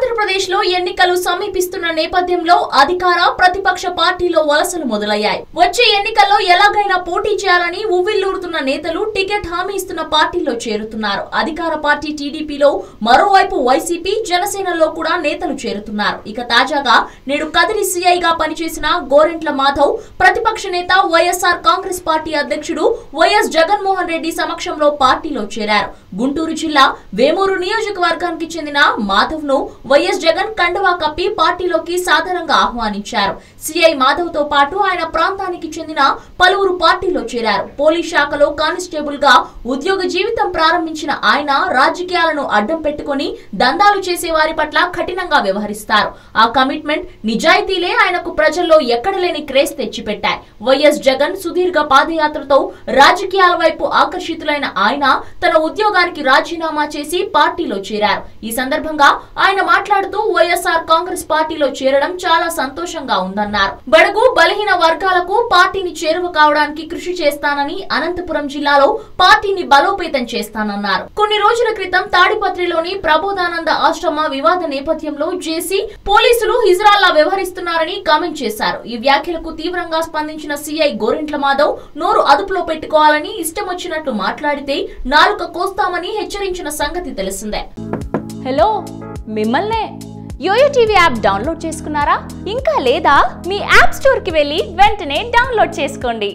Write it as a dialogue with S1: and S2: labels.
S1: ఆంధ్రప్రదేశ్ లో ఎన్నికలు సమీపిస్తున్న నేపథ్యంలో అధికార ప్రతిపక్ష పార్టీలో వలసలు మొదలయ్యాయి. వచ్చే ఎన్నికల్లో ఎలాగైనా పోటీ చేయాలని ఉవ్విళ్లూరుతున్న నేతలు టికెట్ హామీ ఇస్తున్న పార్టీలో చేరుతున్నారు. అధికార పార్టీ టీడీపీలో, మరోవైపు వైసీపీ, జనసేనలో కూడా నేతలు చేరుతున్నారు. ఇక తాజాగా నేడు కదిరి సీఐగా పనిచేసిన గోరెంట్ల మాధవ్ ప్రతిపక్ష నేత వైఎస్ఆర్ కాంగ్రెస్ పార్టీ అధ్యక్షుడు వైఎస్ జగన్మోహన్ రెడ్డి సమక్షంలో పార్టీలో చేరారు. గుంటూరు జిల్లా వేమూరు నియోజకవర్గానికి చెందిన మాధవ్ ను వైఎస్ జగన్ కండువా కప్పి పార్టీలోకి సాధారణంగా ఆహ్వానించారు. సిఐ మాధవ్ తో పాటు ఆయన ప్రాంతానికి చెందిన పలువురు పార్టీలో చేరారు. పోలీస్ శాఖలో కానిస్టేబుల్ గా ఉద్యోగ జీవితం ప్రారంభించిన ఆయన రాజకీయాలను అడ్డం పెట్టుకుని దందాలు చేసే వారి పట్ల కఠినంగా వ్యవహరిస్తారు. ఆ కమిట్మెంట్, నిజాయితీలే ఆయనకు ప్రజల్లో ఎక్కడలేని క్రేజ్ తెచ్చిపెట్టాయి. వైఎస్ జగన్ సుదీర్ఘ పాదయాత్రతో రాజకీయాల వైపు ఆకర్షితులైన ఆయన తన ఉద్యోగానికి రాజీనామా చేసి పార్టీలో చేరారు. ఈ సందర్భంగా ఆయన మాట్లాడుతూ వైఎస్ఆర్ కాంగ్రెస్ పార్టీలో చేరడం చాలా సంతోషంగా ఉందన్నారు. బడుగు బలహీన వర్గాలకు పార్టీని చేరువ కావడానికి కృషి చేస్తానని, అనంతపురం జిల్లాలో పార్టీని బలోపేతం చేస్తానన్నారు. కొన్ని రోజుల క్రితం తాడిపత్రిలోని ప్రబోధానంద ఆశ్రమ వివాద నేపథ్యంలో జేసీ పోలీసులు హిజ్రాల్లా వ్యవహరిస్తున్నారని కామెంట్ చేశారు. ఈ వ్యాఖ్యలకు తీవ్రంగా స్పందించిన సీఐ గోరెంట్ల మాధవ్ నోరు అదుపులో పెట్టుకోవాలని, ఇష్టం వచ్చినట్లు మాట్లాడితే నాలుక కోస్తామని హెచ్చరించిన సంగతి తెలిసిందే.
S2: హలో, మిమ్మల్నే యోయో టీవీ యాప్ డౌన్లోడ్ చేసుకున్నారా? ఇంకా లేదా? మీ యాప్ స్టోర్ కి వెళ్ళి వెంటనే డౌన్లోడ్ చేసుకోండి.